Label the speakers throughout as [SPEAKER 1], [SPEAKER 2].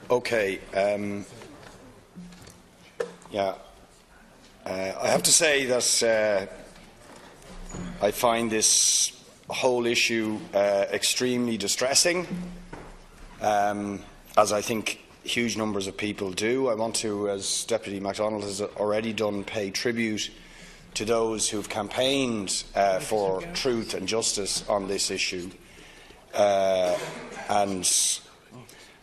[SPEAKER 1] Okay. I have to say that I find this whole issue extremely distressing, as I think huge numbers of people do. I want to, as Deputy MacDonald has already done, pay tribute to those who have campaigned for truth and justice on this issue. And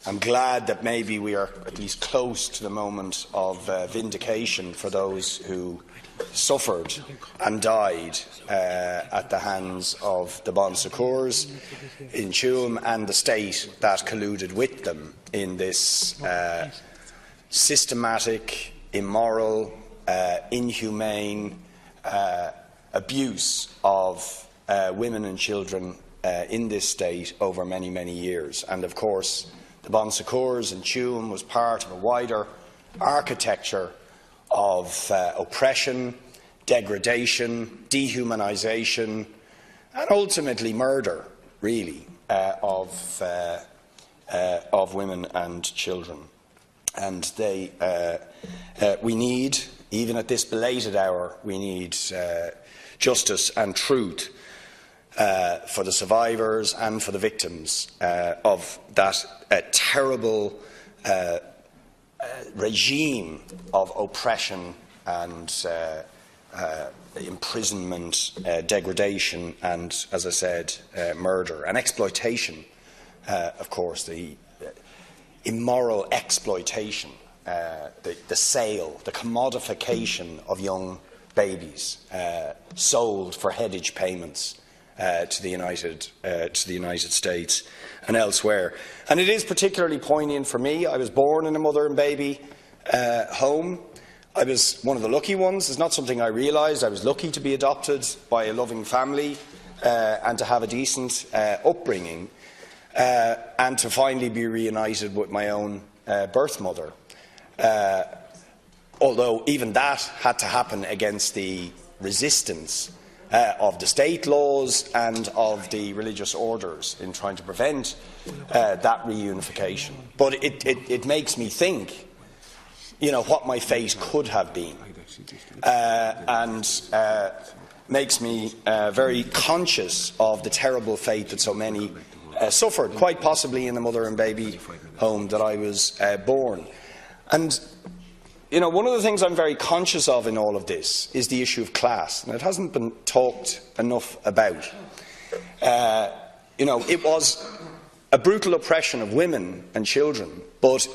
[SPEAKER 1] I'm glad that maybe we are at least close to the moment of vindication for those who suffered and died at the hands of the Bon Secours in Tuam and the state that colluded with them in this systematic, immoral, inhumane abuse of women and children in this state over many, many years. And of course, the Bon Secours in Tuam was part of a wider architecture of oppression, degradation, dehumanisation, and ultimately murder, really, of women and children. And we need, even at this belated hour, we need justice and truth for the survivors and for the victims of that terrible regime of oppression and imprisonment, degradation and, as I said, murder and exploitation. Of course, the immoral exploitation, the sale, the commodification of young babies sold for headage payments to the United States and elsewhere. And it is particularly poignant for me. I was born in a mother and baby home. I was one of the lucky ones. It's not something I realised. I was lucky to be adopted by a loving family and to have a decent upbringing and to finally be reunited with my own birth mother. Although even that had to happen against the resistance of the state laws and of the religious orders in trying to prevent that reunification. But it makes me think, what my fate could have been, and makes me very conscious of the terrible fate that so many suffered, quite possibly in the mother and baby home that I was born. And one of the things I'm very conscious of in all of this is the issue of class, and it hasn't been talked enough about. It was a brutal oppression of women and children, but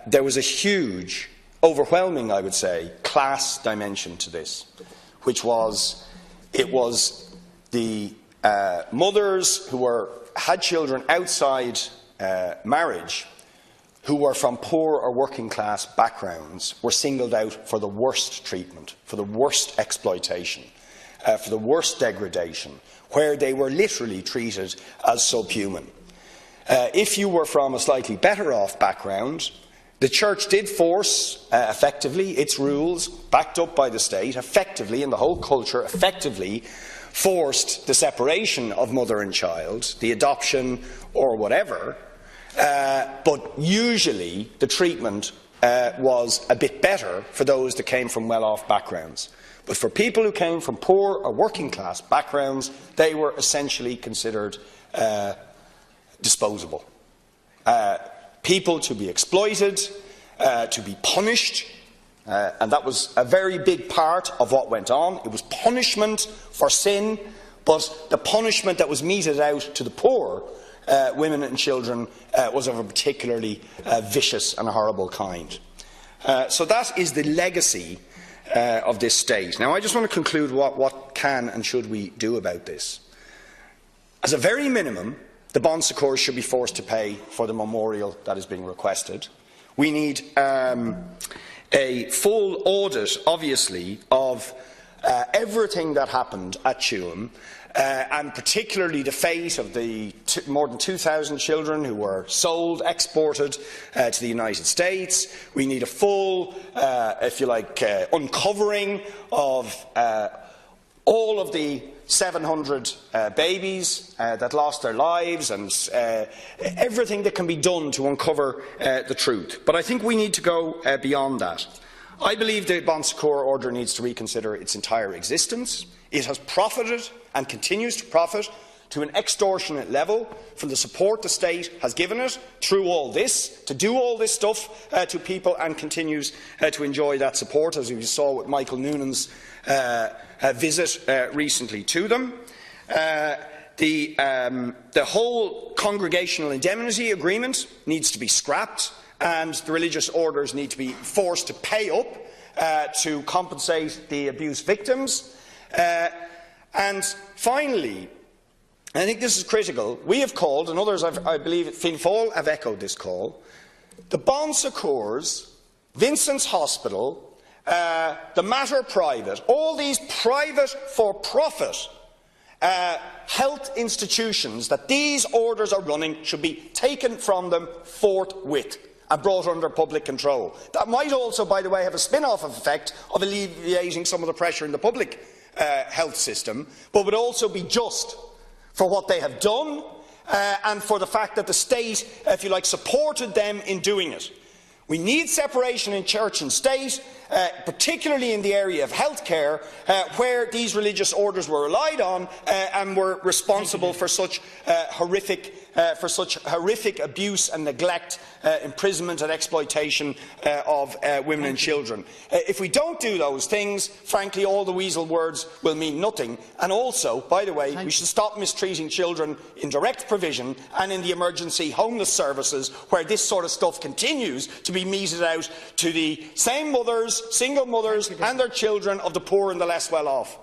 [SPEAKER 1] there was a huge, overwhelming, I would say, class dimension to this, which was, it was the mothers who had children outside marriage, who were from poor or working class backgrounds, were singled out for the worst treatment, for the worst exploitation, for the worst degradation, where they were literally treated as subhuman. If you were from a slightly better off background, the Church did force, effectively, its rules, backed up by the state, effectively, and the whole culture effectively forced the separation of mother and child, the adoption or whatever, but usually the treatment was a bit better for those that came from well-off backgrounds. But for people who came from poor or working-class backgrounds, they were essentially considered disposable. People to be exploited, to be punished, and that was a very big part of what went on. It was punishment for sin, but the punishment that was meted out to the poor, women and children, was of a particularly vicious and horrible kind. So that is the legacy of this state. Now, I just want to conclude what can and should we do about this. As a very minimum, the Bon Secours should be forced to pay for the memorial that is being requested. We need a full audit, obviously, of everything that happened at Tuam, and particularly the fate of the more than 2,000 children who were sold, exported to the United States. We need a full, if you like, uncovering of all of the 700 babies that lost their lives and everything that can be done to uncover the truth. But I think we need to go beyond that. I believe the Bon Secours order needs to reconsider its entire existence. It has profited and continues to profit to an extortionate level from the support the state has given it through all this, to do all this stuff to people, and continues to enjoy that support, as we saw with Michael Noonan's visit recently to them. The whole congregational indemnity agreement needs to be scrapped, and the religious orders need to be forced to pay up to compensate the abuse victims. And finally, I think this is critical, we have called, and others, I believe, Fianna Fáil have echoed this call, the Bon Secours, Vincent's Hospital, the Mater Private, all these private for-profit health institutions that these orders are running should be taken from them forthwith and brought under public control. That might also, by the way, have a spin-off effect of alleviating some of the pressure in the public health system, but would also be just for what they have done and for the fact that the state, if you like, supported them in doing it. We need separation in church and state, particularly in the area of healthcare, where these religious orders were relied on and were responsible for such horrific abuse and neglect, imprisonment and exploitation of women and children. If we don't do those things, frankly, all the weasel words will mean nothing. And also, by the way, we should stop mistreating children in direct provision and in the emergency homeless services, where this sort of stuff continues to be meted out to the same mothers, single mothers and their children of the poor and the less well off.